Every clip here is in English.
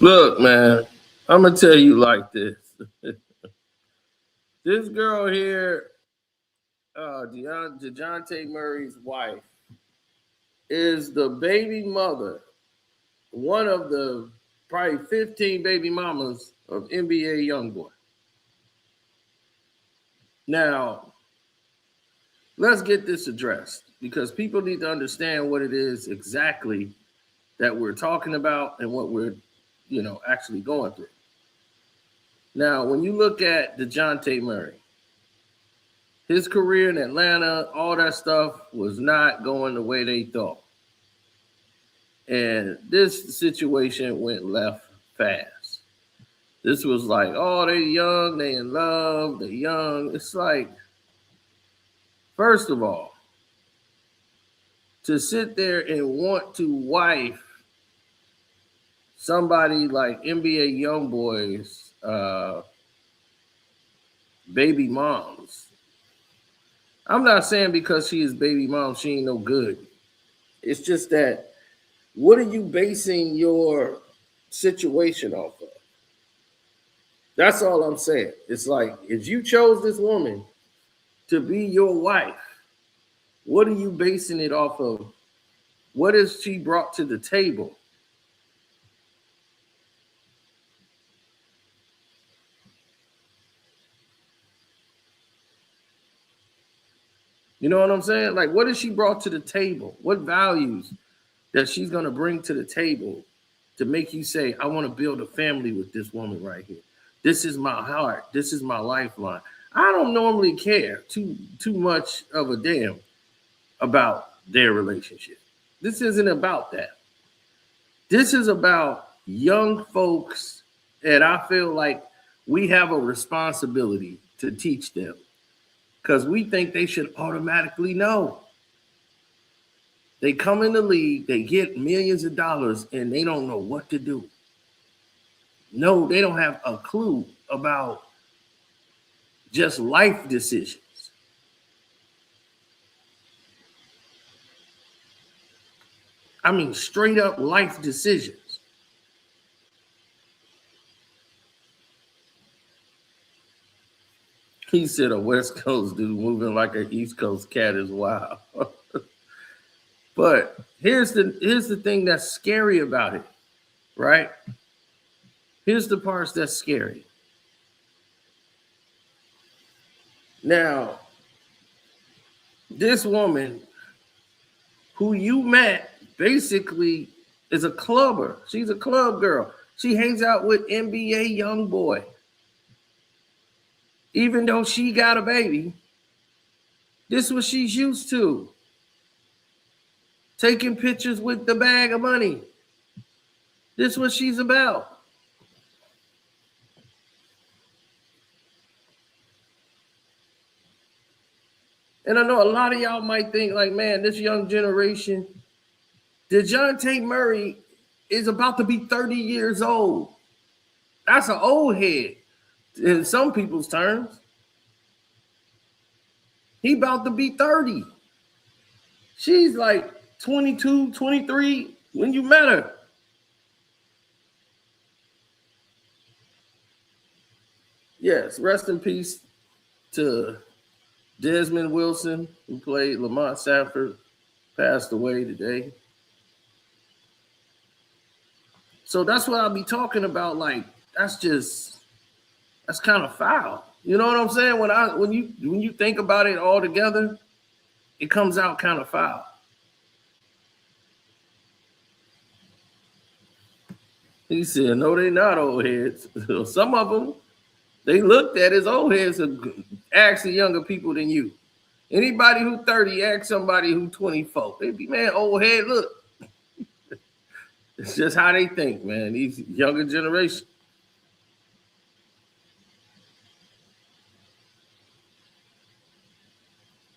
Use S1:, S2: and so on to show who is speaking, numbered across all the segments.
S1: Look, man, I'm gonna tell you like this. This girl here, Dejounte Murray's wife, is the baby mother, one of the probably 15 baby mamas of NBA Youngboy. Now, let's get this addressed because people need to understand what it is exactly that we're talking about and what we're, actually going through. Now, when you look at Dejounte Murray, his career in Atlanta, all that stuff was not going the way they thought. And this situation went left fast. This was like, oh, they young, they in love, they young. It's like, first of all, to sit there and want to wife somebody like NBA Youngboy's baby moms. I'm not saying because she is baby mom, she ain't no good. It's just that what are you basing your situation off of? That's all I'm saying. It's like if you chose this woman to be your wife, what are you basing it off of? What has she brought to the table? You know what I'm saying? Like, what has she brought to the table? What values that she's going to bring to the table to make you say, I want to build a family with this woman right here. This is my heart. This is my lifeline. I don't normally care too much of a damn about their relationship. This isn't about that. This is about young folks, and I feel like we have a responsibility to teach them because we think they should automatically know. They come in the league, they get millions of dollars, and they don't know what to do. No, they don't have a clue about just life decisions. I mean, straight up life decisions. He said a West Coast dude moving like an East Coast cat is wild. But here's the thing that's scary about it, right? Here's the parts that's scary. Now, this woman who you met basically is a clubber. She's a club girl. She hangs out with NBA Youngboy. Even though she got a baby, this is what she's used to. Taking pictures with the bag of money. This is what she's about. And I know a lot of y'all might think, like, man, this young generation, Dejounte Murray is about to be 30 years old. That's an old head in some people's terms. He about to be 30. She's like 22, 23 when you met her. Yes, rest in peace to Desmond Wilson, who played Lamont Sanford, passed away today. So that's what I'll be talking about. Like, that's kind of foul. You know what I'm saying? When you think about it all together, it comes out kind of foul. He said, no, they not old heads. Some of them, they looked at as old heads, actually younger people than you. Anybody who 30, ask somebody who 24. They be, man, old head, look. It's just how they think, man. These younger generation.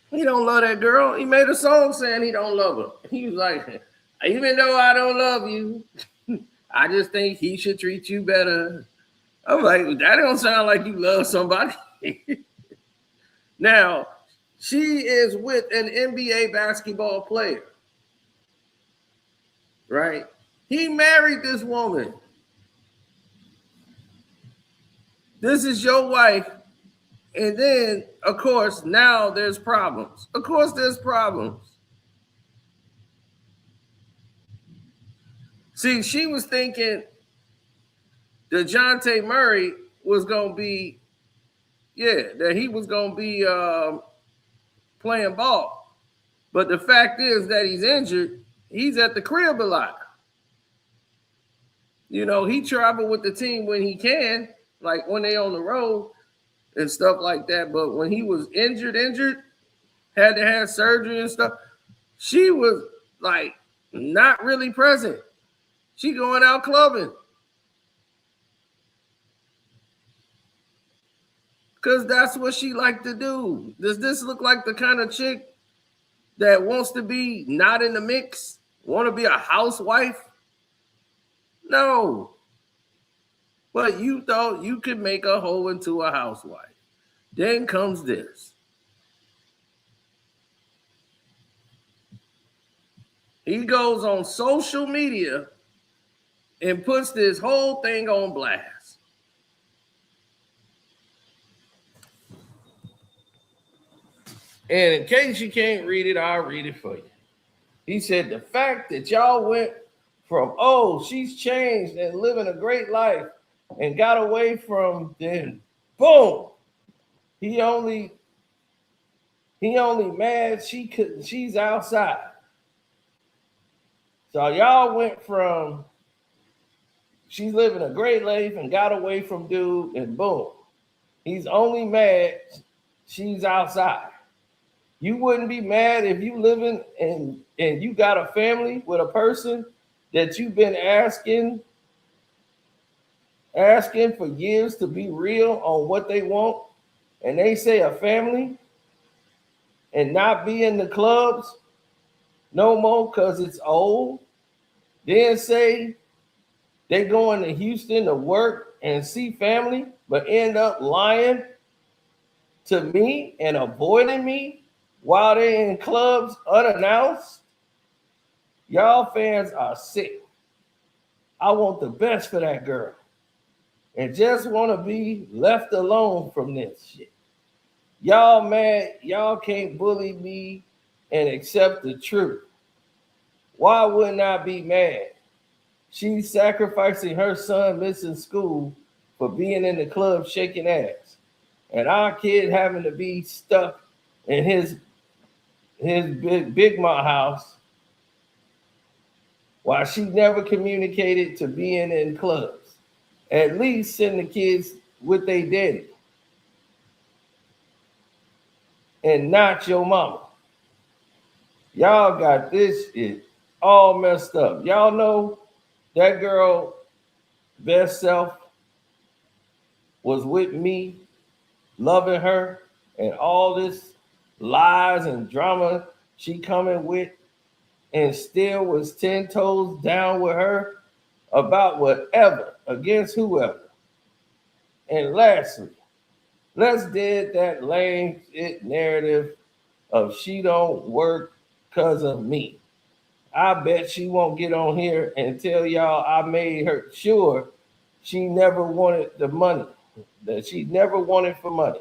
S1: He don't love that girl. He made a song saying he don't love her. He was like, even though I don't love you, I just think he should treat you better. I'm like, that don't sound like you love somebody. Now, she is with an NBA basketball player, right? He married this woman. This is your wife. And then, of course, now there's problems. Of course, there's problems. See, she was thinking Dejounte Murray was going to be, that he was going to be playing ball. But the fact is that he's injured. He's at the crib a lot. You know, he travel with the team when he can, like when they on the road and stuff like that. But when he was injured, had to have surgery and stuff, she was like not really present. She going out clubbing. Because that's what she like to do. Does this look like the kind of chick that wants to be not in the mix? Want to be a housewife? No. But you thought you could make a hoe into a housewife. Then comes this. He goes on social media and puts this whole thing on blast. And in case you can't read it, I'll read it for you. He said, the fact that y'all went from, oh, she's changed and living a great life and got away from, then boom, he only mad she's outside. So y'all went from she's living a great life and got away from dude, and boom, he's only mad she's outside. You wouldn't be mad if you living and you got a family with a person that you've been asking for years to be real on what they want, and they say a family and not be in the clubs no more because it's old. Then say they going to Houston to work and see family, but end up lying to me and avoiding me while they're in clubs unannounced. Y'all fans are sick. I want the best for that girl and just want to be left alone from this shit. Y'all mad, y'all can't bully me and accept the truth. Why wouldn't I be mad? She's sacrificing her son missing school for being in the club shaking ass. And our kid having to be stuck in his big ma house while she never communicated to being in clubs. At least send the kids with their daddy and not your mama. Y'all got this shit all messed up. Y'all know that girl best self was with me, loving her, and all this lies and drama she coming with, and still was 10 toes down with her about whatever, against whoever. And lastly, let's dead that lame shit narrative of she don't work because of me. I bet she won't get on here and tell y'all I made her sure she never wanted the money, that she never wanted for money.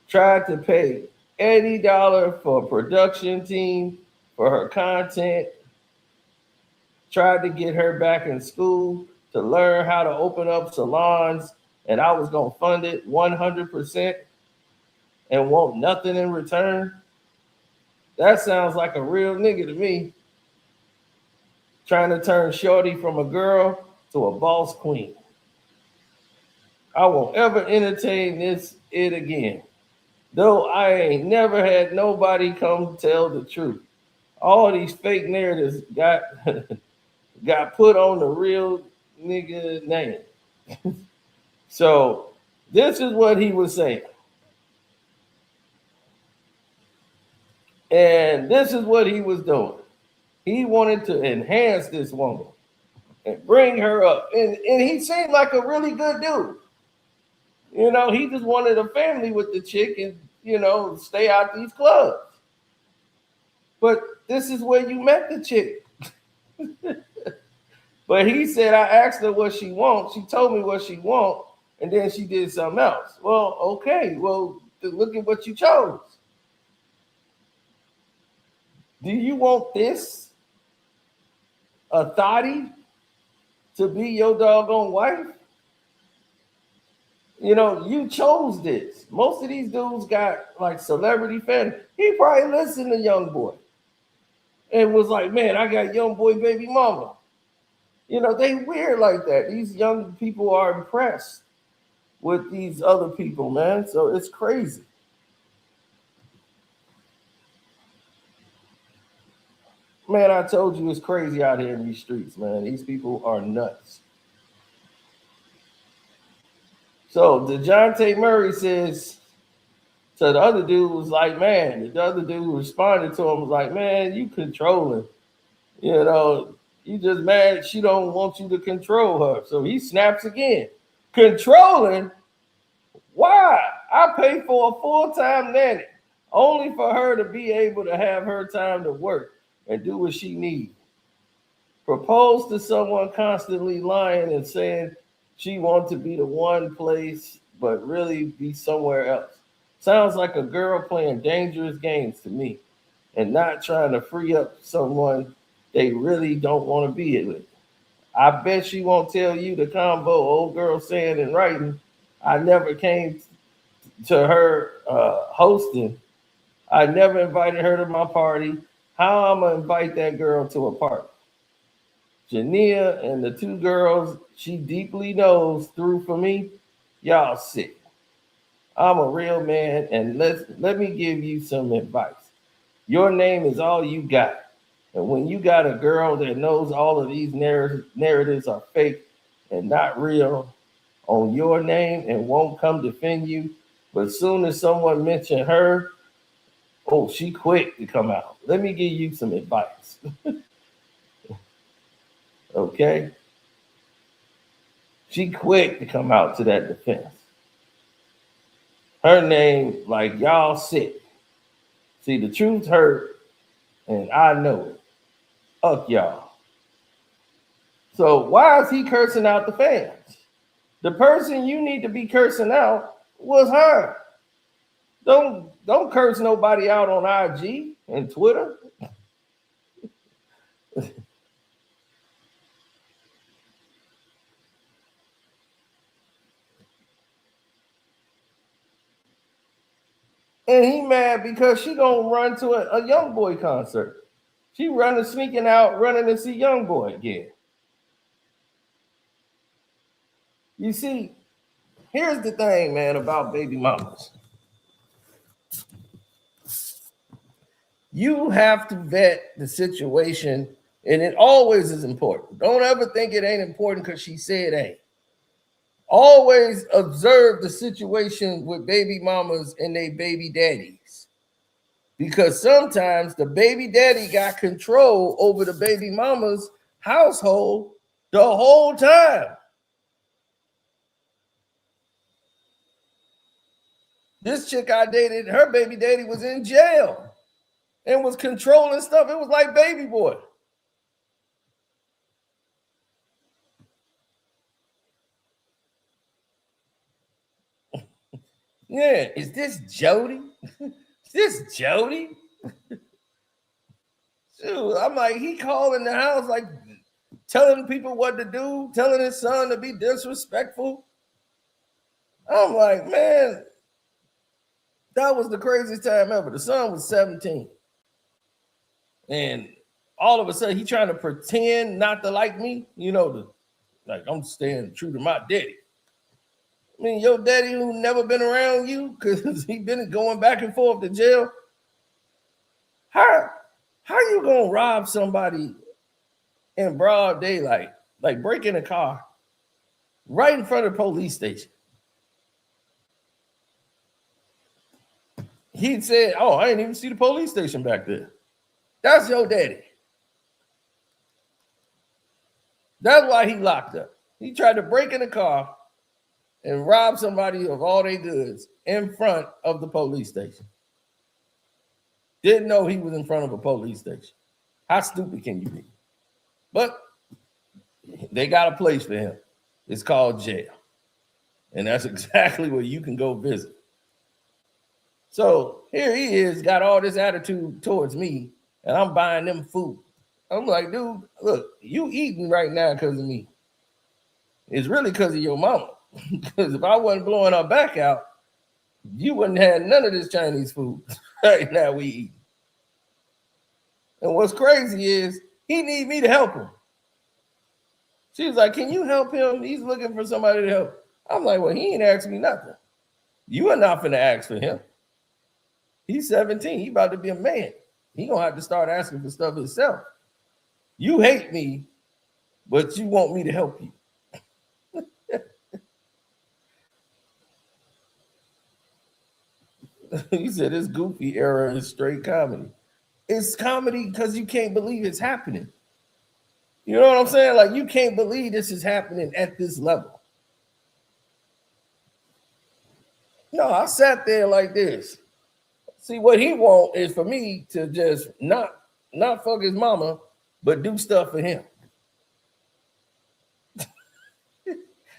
S1: Tried to pay $80 for a production team for her content. Tried to get her back in school to learn how to open up salons, and I was going to fund it 100% and want nothing in return. That sounds like a real nigga to me. Trying to turn shorty from a girl to a boss queen. I won't ever entertain it again. Though I ain't never had nobody come tell the truth. All these fake narratives got got put on the real nigga name. So this is what he was saying. And this is what he was doing. He wanted to enhance this woman and bring her up. And he seemed like a really good dude. You know, he just wanted a family with the chick and, you know, stay out these clubs. But this is where you met the chick. But he said, I asked her what she wants. She told me what she wants. and then she did something else. Well, okay, well, look at what you chose. Do you want this, a thotty, to be your doggone wife? You know, you chose this. Most of these dudes got like celebrity fans. He probably listened to Youngboy and was like, man, I got Youngboy baby mama. You know, they weird like that. These young people are impressed with these other people, man. So it's crazy. Man, I told you it's crazy out here in these streets, man. These people are nuts. So Dejounte Murray says to the other dude was like, man, the other dude responded to him was like, man, you controlling. You know, you just mad she don't want you to control her. So he snaps again. Controlling? Why? I pay for a full-time nanny only for her to be able to have her time to work and do what she needs. Propose to someone constantly lying and saying she wants to be the one place, but really be somewhere else. Sounds like a girl playing dangerous games to me and not trying to free up someone they really don't want to be with. I bet she won't tell you the combo old girl saying in writing, I never came to her hosting. I never invited her to my party. How I'm going to invite that girl to a party? Jania and the two girls she deeply knows through for me, y'all sick. I'm a real man, and let me give you some advice. Your name is all you got. And when you got a girl that knows all of these narratives are fake and not real on your name and won't come defend you, but as soon as someone mention her, oh, she quick to come out. Let me give you some advice. Okay? She quick to come out to that defense. Her name, like y'all sick. See, the truth hurt, and I know it. Fuck y'all. So why is he cursing out the fans? The person you need to be cursing out was her. Don't curse nobody out on IG and Twitter. And he mad because she gonna run to a Youngboy concert. She sneaking out, running to see Youngboy again. You see, here's the thing, man, about baby mamas. You have to vet the situation, and it always is important. Don't ever think it ain't important because she said ain't. Always observe the situation with baby mamas and they baby daddies. Because sometimes the baby daddy got control over the baby mama's household the whole time. This chick I dated, her baby daddy was in jail and was controlling stuff. It was like baby boy. Yeah, is this Jody? Is this Jody? Dude, I'm like, he calling the house, like telling people what to do, telling his son to be disrespectful. I'm like, man, that was the craziest time ever. The son was 17. And all of a sudden, he trying to pretend not to like me. You know, like I'm staying true to my daddy. I mean, your daddy who never been around you because he been going back and forth to jail. How you gonna rob somebody in broad daylight, like breaking a car right in front of the police station? He said, "Oh, I didn't even see the police station back there." That's your daddy. That's why he locked up. He tried to break in a car and rob somebody of all their goods in front of the police station. Didn't know he was in front of a police station. How stupid can you be? But they got a place for him. It's called jail. And that's exactly where you can go visit. So here he is, got all this attitude towards me, and I'm buying them food. I'm like, dude, look, you eating right now because of me. It's really because of your mama. Because if I wasn't blowing her back out, you wouldn't have none of this Chinese food right now we eat. And what's crazy is he need me to help him. She was like, can you help him? He's looking for somebody to help. I'm like, well, he ain't asked me nothing. You are not finna ask for him. He's 17. He about to be a man. He gonna have to start asking for stuff himself. You hate me, but you want me to help you. He said this goofy era is straight comedy. It's comedy because you can't believe it's happening. You know what I'm saying? Like, you can't believe this is happening at this level. No, I sat there like this. See, what he want is for me to just not fuck his mama, but do stuff for him.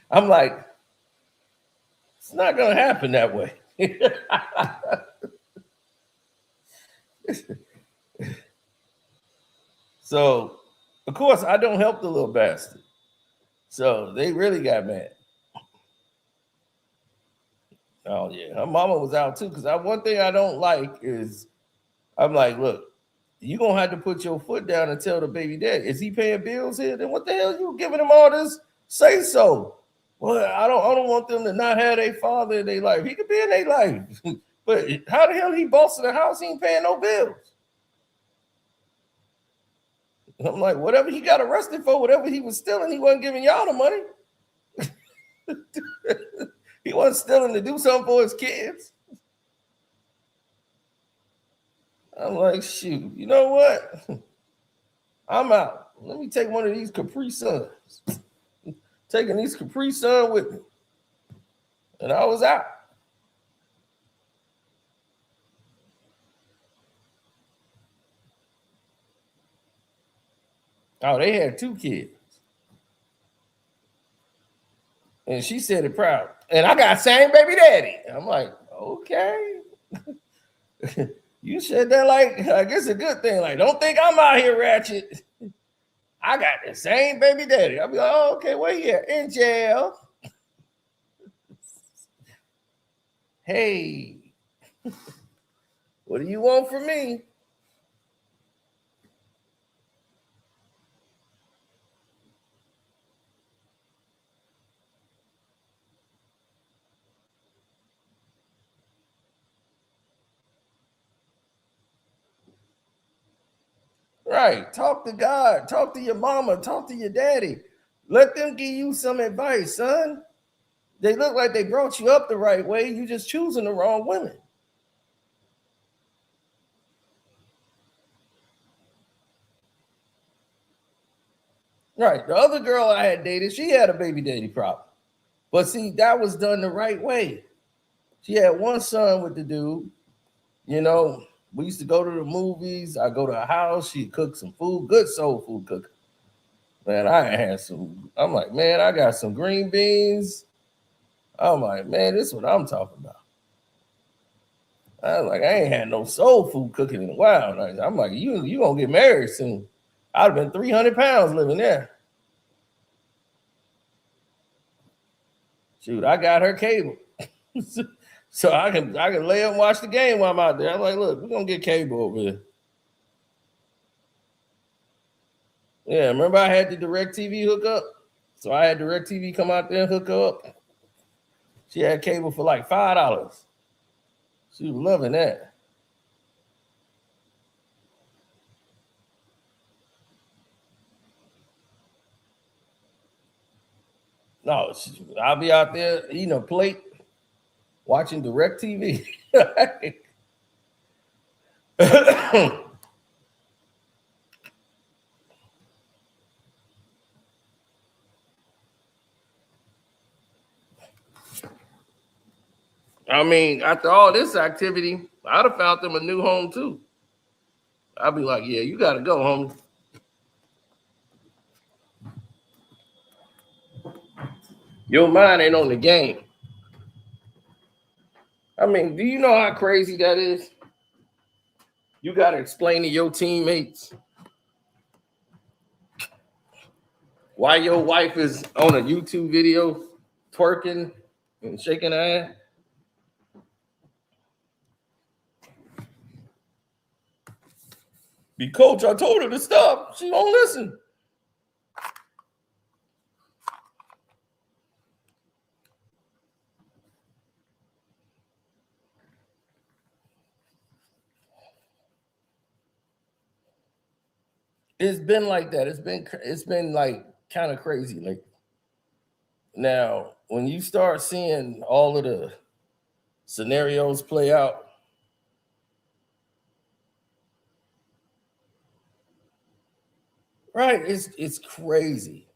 S1: I'm like, it's not gonna happen that way. So, of course, I don't help the little bastard. So they really got mad. Oh yeah, her mama was out too. Because one thing I don't like is, I'm like, look, you gonna have to put your foot down and tell the baby daddy, is he paying bills here? Then what the hell you giving him all this? Say so. Well, I don't want them to not have their father in their life. He could be in their life. But how the hell he bossing the house? He ain't paying no bills. I'm like, whatever he got arrested for, whatever he was stealing, he wasn't giving y'all the money. He wasn't stealing to do something for his kids. I'm like, shoot, you know what? I'm out. Let me take one of these Capri Suns. Taking these Capri Sun with me. And I was out. Oh, they had 2 kids. And she said it proud. And I got same baby daddy. I'm like, okay. You said that like, I guess a good thing. Like, don't think I'm out here ratchet. I got the same baby daddy. I'll be like, oh, okay, where you at? In jail. Hey, what do you want from me? Right. Talk to God. Talk to your mama. Talk to your daddy. Let them give you some advice, son. They look like they brought you up the right way. You just choosing the wrong women. Right. The other girl I had dated, she had a baby daddy problem. But see, that was done the right way. She had one son with the dude. You know, we used to go to the movies. I go to her house. She cook some food, good soul food cooking. Man, I had some. I'm like, man, I got some green beans. I'm like, man, this is what I'm talking about. I was like, I ain't had no soul food cooking in a while. I'm like, you gonna get married soon. I'd have been 300 pounds living there. Shoot, I got her cable. So I can lay up and watch the game while I'm out there. I'm like, look, we're gonna get cable over here. Yeah, remember I had the DirecTV hook up? So I had DirecTV come out there and hook up. She had cable for like $5. She was loving that. No, I'll be out there eating a plate, watching DirecTV. I mean, after all this activity, I'd have found them a new home too. I'd be like, yeah, you got to go, homie. Your mind ain't on the game. I mean, do you know how crazy that is? You got to explain to your teammates why your wife is on a YouTube video twerking and shaking her ass. Coach, I told her to stop. She won't listen. It's been like that. It's been like kind of crazy. Like now, when you start seeing all of the scenarios play out, right? It's crazy.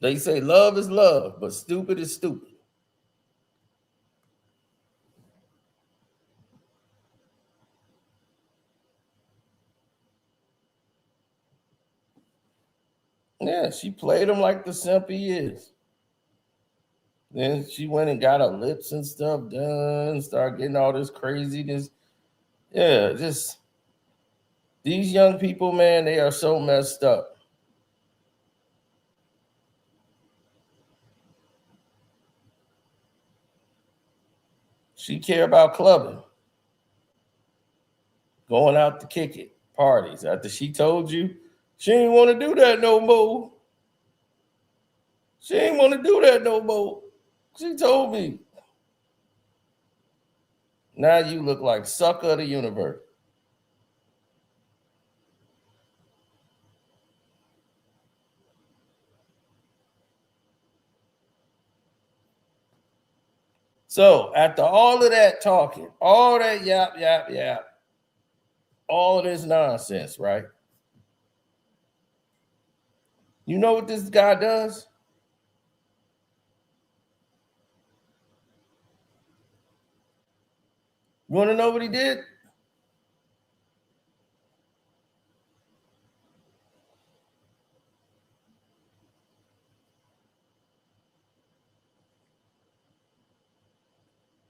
S1: They say love is love, but stupid is stupid. Yeah, she played him like the simp he is. Then she went and got her lips and stuff done, started getting all this craziness. Yeah, just these young people, man, they are so messed up. She care about clubbing, going out to kick it, parties. After she told you she ain't want to do that no more. She ain't want to do that no more. She told me. Now you look like sucker of the universe. So after all of that talking, all that yap, all of this nonsense, right? You know what this guy does? You want to know what he did?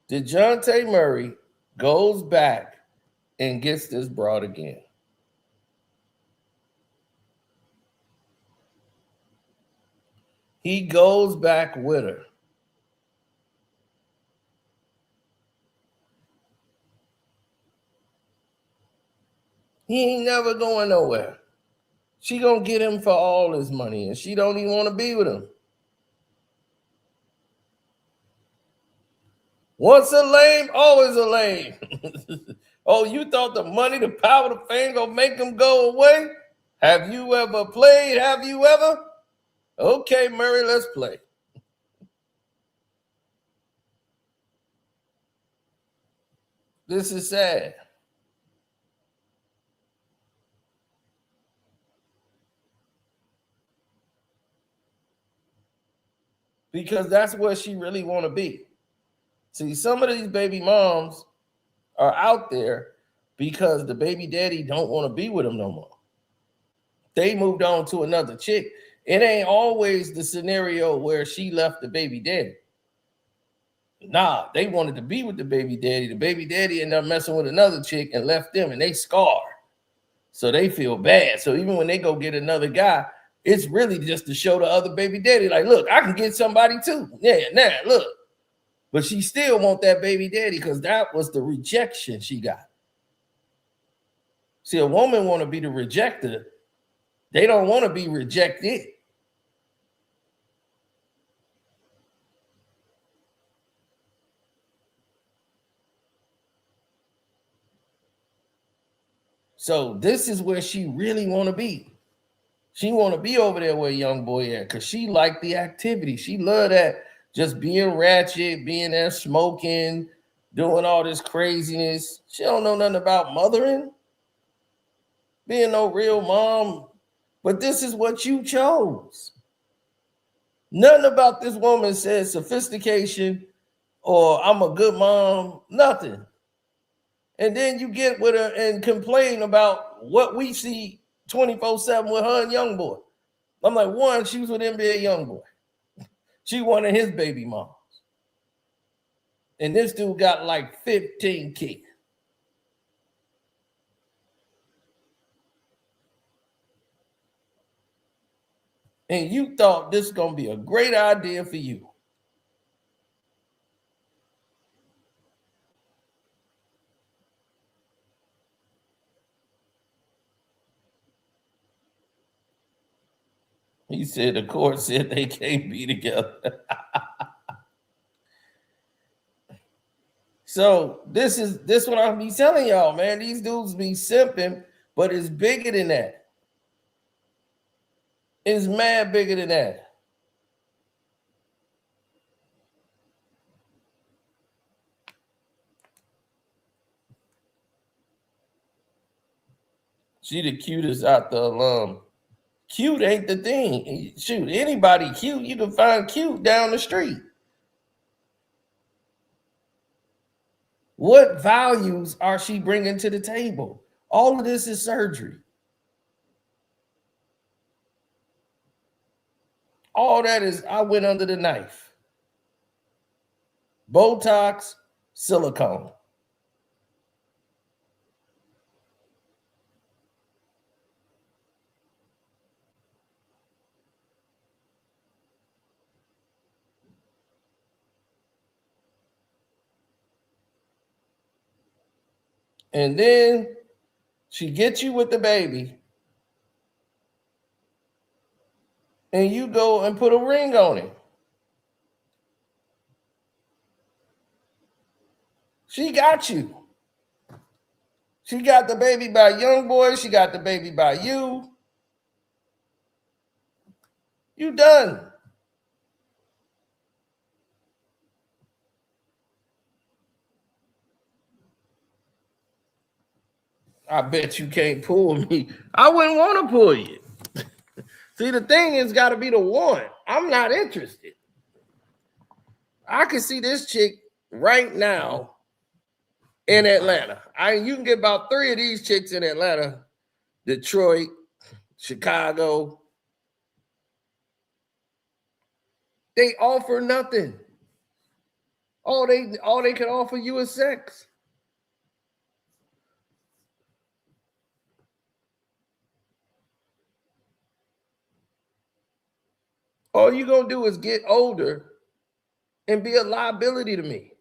S1: Dejounte Murray goes back and gets this broad again. He goes back with her. He ain't never going nowhere. She gonna get him for all his money, and she don't even want to be with him. Once a lame, always a lame. Oh, you thought the money, the power, the fame gonna make him go away? Have you ever played? Have you ever? Okay, Murray, let's play. This is sad. Because that's where she really want to be. See, some of these baby moms are out there because the baby daddy don't want to be with them no more. They moved on to another chick. It ain't always the scenario where she left the baby daddy. Nah, they wanted to be with the baby daddy. The baby daddy ended up messing with another chick and left them, and they scarred. So they feel bad. So even when they go get another guy, it's really just to show the other baby daddy, like, look, I can get somebody too. Yeah, now look. But she still want that baby daddy because that was the rejection she got. See, a woman want to be the rejecter. They don't want to be rejected. So this is where she really want to be. She want to be over there where Youngboy at because she like the activity. She love that just being ratchet, being there smoking, doing all this craziness. She don't know nothing about mothering, being no real mom. But this is what you chose. Nothing about this woman says sophistication or I'm a good mom, nothing. And then you get with her and complain about what we see 24/7 with her and Youngboy. I'm like, one, she was with NBA Youngboy. She one of his baby moms. And this dude got like 15 kids. And you thought this was going to be a great idea for you. He said the court said they can't be together. So this what I be telling y'all, man. These dudes be simping, but it's bigger than that. It's mad bigger than that. She the cutest out the alum. Cute ain't the thing. Shoot, anybody cute, you can find cute down the street. What values are she bringing to the table? All of this is surgery. All that is, I went under the knife. Botox, silicone. And then she gets you with the baby. And you go and put a ring on it. She got you. She got the baby by Youngboy. She got the baby by you. You done. I bet you can't pull me. I wouldn't want to pull you. See, the thing is got to be the one. I'm not interested. I can see this chick right now in Atlanta. You can get about 3 of these chicks in Atlanta, Detroit, Chicago. They offer nothing. All they can offer you is sex. All you're going to do is get older and be a liability to me.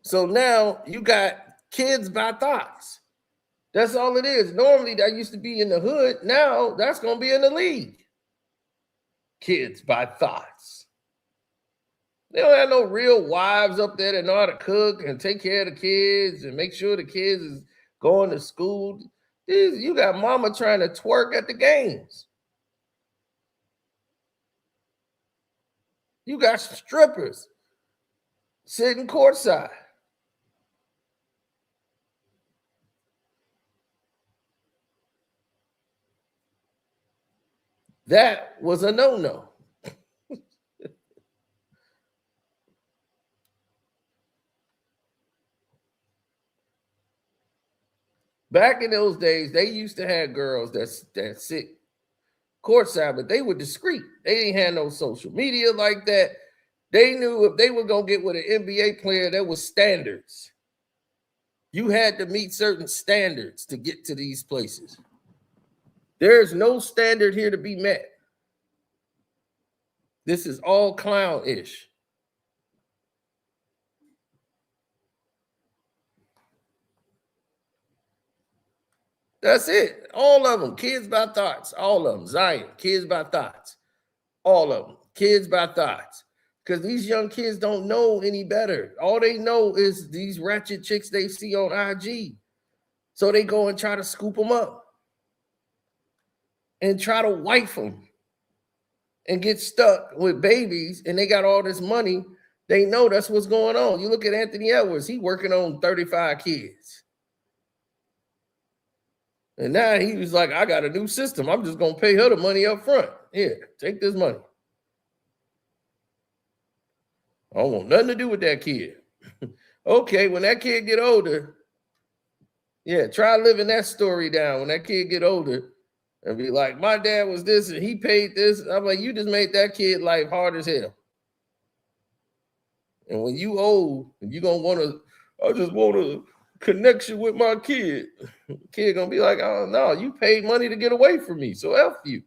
S1: So now you got kids by thoughts. That's all it is. Normally that used to be in the hood. Now that's going to be in the league. Kids by thoughts. They don't have no real wives up there that know how to cook and take care of the kids and make sure the kids is going to school. You got mama trying to twerk at the games. You got strippers sitting courtside. That was a no-no. Back in those days, they used to have girls that sit courtside, but they were discreet. They didn't have no social media like that. They knew if they were going to get with an NBA player, there was standards. You had to meet certain standards to get to these places. There's no standard here to be met. This is all clown-ish. That's it. All of them. Kids by thoughts. All of them. Zion. Kids by thoughts. All of them. Kids by thoughts. Because these young kids don't know any better. All they know is these ratchet chicks they see on IG. So they go and try to scoop them up. And try to wife them. And get stuck with babies. And they got all this money. They know that's what's going on. You look at Anthony Edwards. He working on 35 kids. And now he was like, I got a new system. I'm just going to pay her the money up front. Here, take this money. I don't want nothing to do with that kid. Okay, when that kid get older, Yeah, try living that story down when that kid get older and be like, my dad was this and he paid this. I'm like, you just made that kid life hard as hell. And when you old, you gonna want to, I just want a connection with my kid. Kid gonna be like, oh no, you paid money to get away from me, so F you.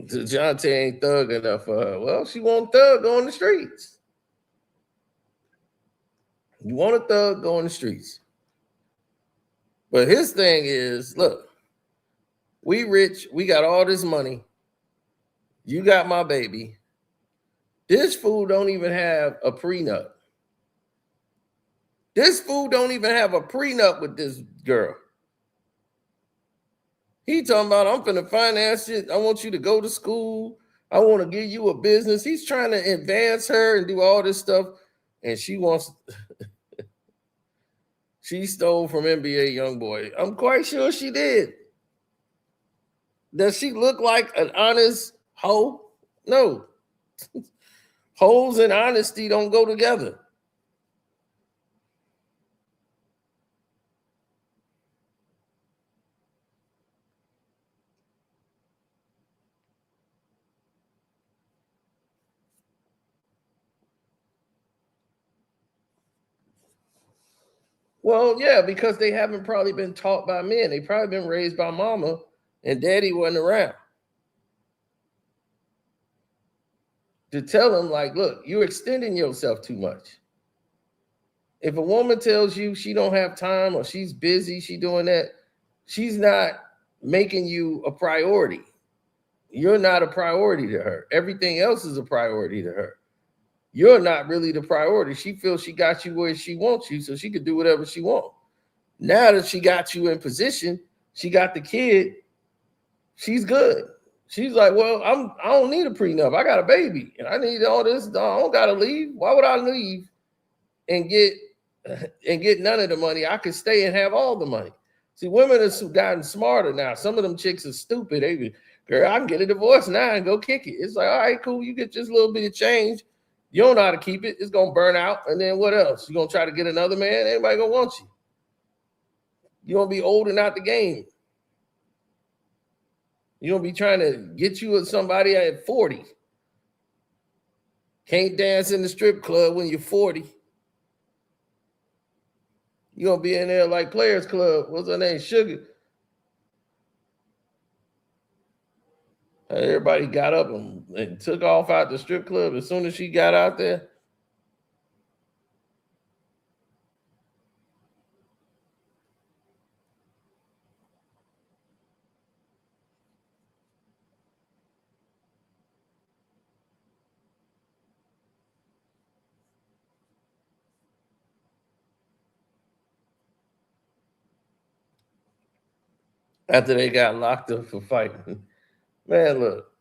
S1: Dejounte ain't thug enough for her. Well, she want thug on the streets. You want a thug go on the streets. But his thing is, look, we rich, we got all this money. You got my baby. This fool don't even have a prenup. This fool don't even have a prenup with this girl. He talking about, I'm finna finance it. I want you to go to school. I want to give you a business. He's trying to advance her and do all this stuff. And she wants, she stole from NBA Youngboy. I'm quite sure she did. Does she look like an honest hoe? No. Hoes and honesty don't go together. Well, yeah, because they haven't probably been taught by men. They probably been raised by mama and daddy wasn't around to tell them, like, look, you're extending yourself too much. If a woman tells you she don't have time or she's busy, she doing that, she's not making you a priority. You're not a priority to her. Everything else is a priority to her. You're not really the priority. She feels she got you where she wants you, so she could do whatever she wants. Now that she got you in position, she got the kid, she's good. She's like, well, I don't need a prenup. I got a baby and I need all this. I don't gotta leave. Why would I leave and get none of the money? I could stay and have all the money. See, women have gotten smarter now. Some of them chicks are stupid. They be, girl, I can get a divorce now and go kick it. It's like, all right, cool. You get just a little bit of change. You don't know how to keep it. It's gonna burn out. And then what else? You gonna try to get another man? Anybody gonna want you? You gonna be old and out the game. You don't be trying to get you with somebody at 40. Can't dance in the strip club when you're 40. You're going to be in there like Players Club. What's her name? Sugar. Everybody got up and took off out the strip club as soon as she got out there. After they got locked up for fighting. Man, look,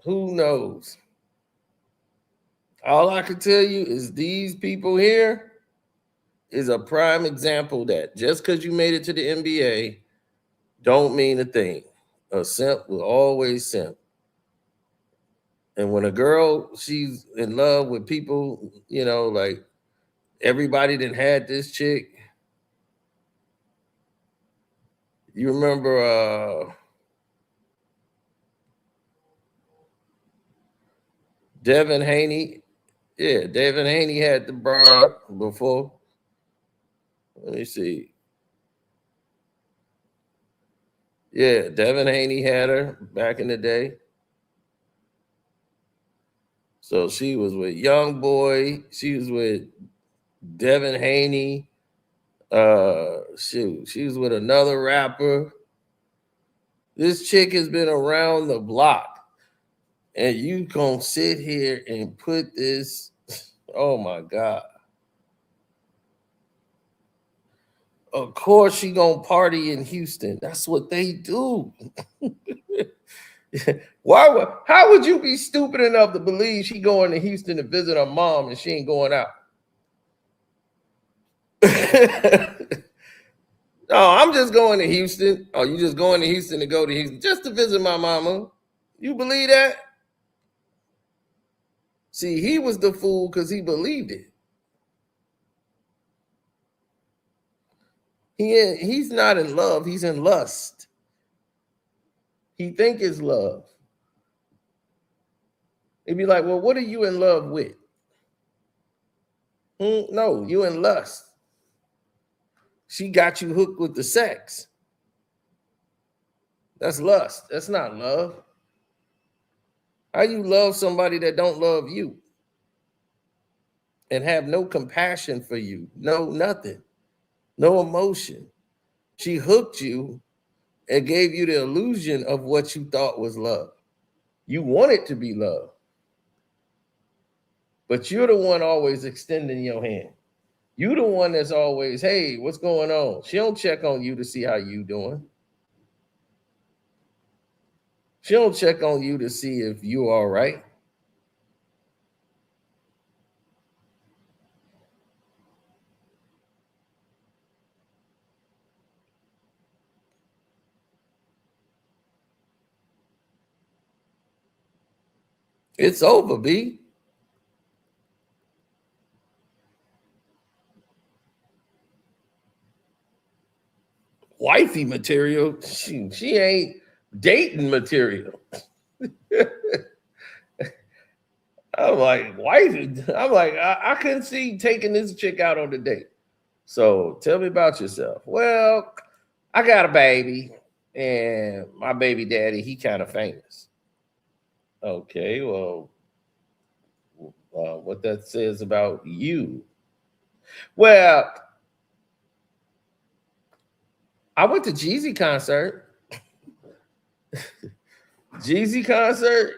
S1: who knows? All I can tell you is these people here is a prime example that just because you made it to the NBA don't mean a thing. A simp will always simp. And when a girl, she's in love with people, like everybody that had this chick. You remember Devin Haney? Yeah, Devin Haney had the broad before. Let me see. Yeah, Devin Haney had her back in the day. So she was with Youngboy. She was with Devin Haney. She was with another rapper. This chick has been around the block. And you gonna sit here and put this, oh my God. Of course she gonna party in Houston. That's what they do. How would you be stupid enough to believe she going to Houston to visit her mom and she ain't going out? Oh, I'm just going to Houston. Oh, you just going to Houston to go to Houston just to visit my mama? You believe that? See, he was the fool because he believed it. He's not in love. He's in lust. He think it's love. He'd be like, well, what are you in love with? No, you in lust. She got you hooked with the sex. That's lust. That's not love. How you love somebody that don't love you and have no compassion for you? No, nothing. No emotion. She hooked you and gave you the illusion of what you thought was love. You want it to be love. But you're the one always extending your hand. You the one that's always, hey, what's going on? She don't check on you to see how you doing. She don't check on you to see if you all right. It's over, B. Wifey material. She ain't dating material. I'm like, wifey. I'm like, I couldn't see taking this chick out on the date. So tell me about yourself. Well, I got a baby, and my baby daddy, he kind of famous. Okay, well, what that says about you? Well, I went to Jeezy concert. Jeezy concert,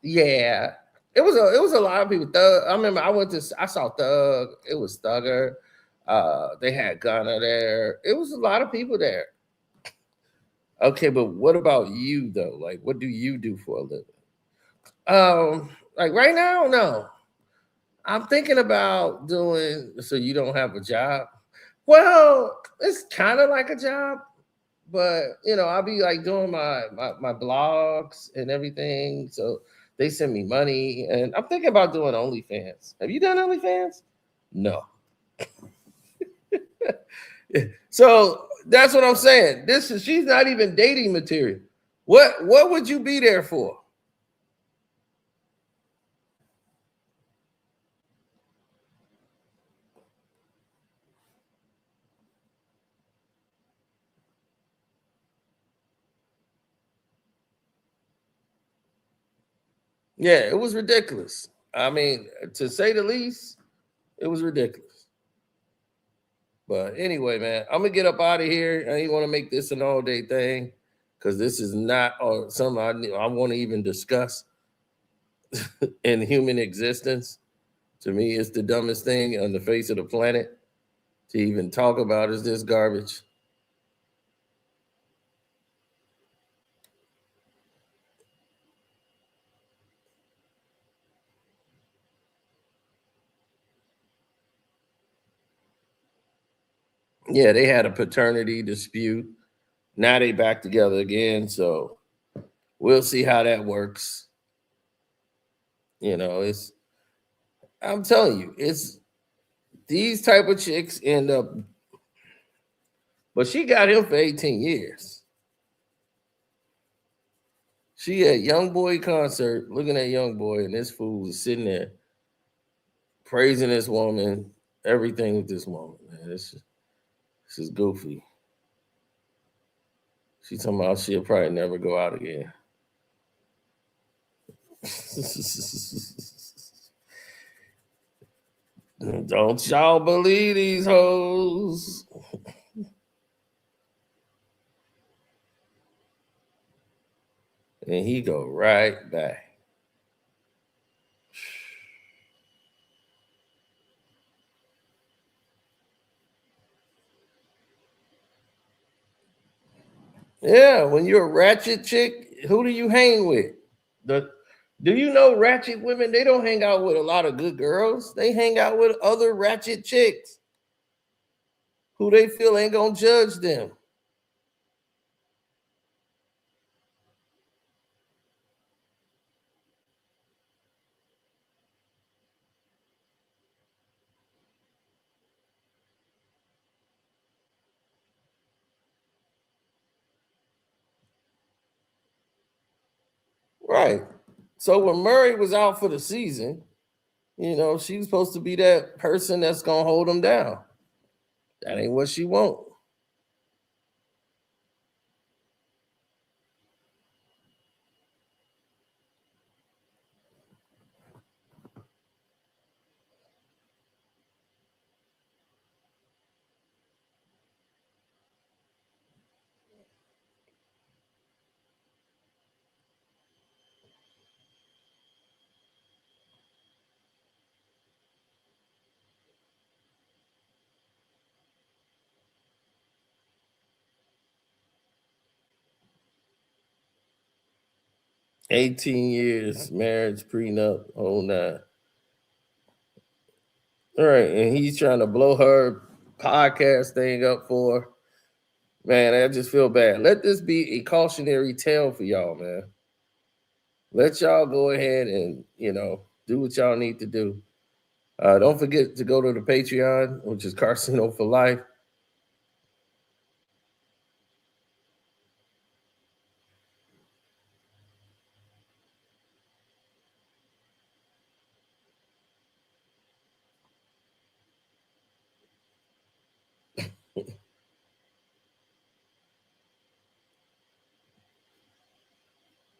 S1: yeah. It was a lot of people. Thug. I remember I saw Thug. It was Thugger. They had Gunna there. It was a lot of people there. Okay, but what about you though? Like, what do you do for a living? Like right now, no. I'm thinking about doing. So you don't have a job? Well, it's kind of like a job, but I'll be like doing my blogs and everything. So they send me money, and I'm thinking about doing OnlyFans. Have you done OnlyFans? No. So that's what I'm saying. She's not even dating material. What would you be there for? Yeah, it was ridiculous. I mean, to say the least, it was ridiculous. But anyway, man, I'm gonna get up out of here. I ain't want to make this an all day thing because this is not something I want to even discuss in human existence. To me, it's the dumbest thing on the face of the planet to even talk about is this garbage. Yeah, they had a paternity dispute. Now they back together again. So we'll see how that works. It's I'm telling you, it's these type of chicks end up, but she got him for 18 years. She at Youngboy concert, looking at Youngboy, and this fool is sitting there praising this woman, everything with this woman. Man, this is goofy. She's talking about she'll probably never go out again. Don't y'all believe these hoes? And he go right back. Yeah, when you're a ratchet chick, who do you hang with? Do you know ratchet women? They don't hang out with a lot of good girls. They hang out with other ratchet chicks who they feel ain't gonna judge them. Right. So when Murray was out for the season, she was supposed to be that person that's gonna hold him down. That ain't what she want. $18 years, marriage, prenup, whole nine. All right, and he's trying to blow her podcast thing up for her. Man, I just feel bad. Let this be a cautionary tale for y'all, man. Let y'all go ahead and, do what y'all need to do. Don't forget to go to the Patreon, which is Carcino for Life.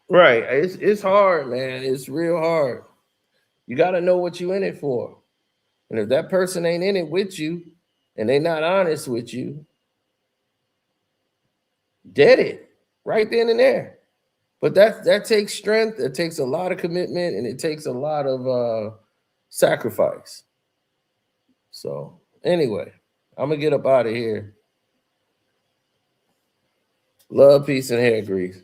S1: Right. It's hard, man. It's real hard. You got to know what you in it for. And if that person ain't in it with you and they not honest with you, dead it right then and there. But that takes strength. It takes a lot of commitment, and it takes a lot of sacrifice. So anyway, I'm gonna get up out of here. Love, peace, and hair grease.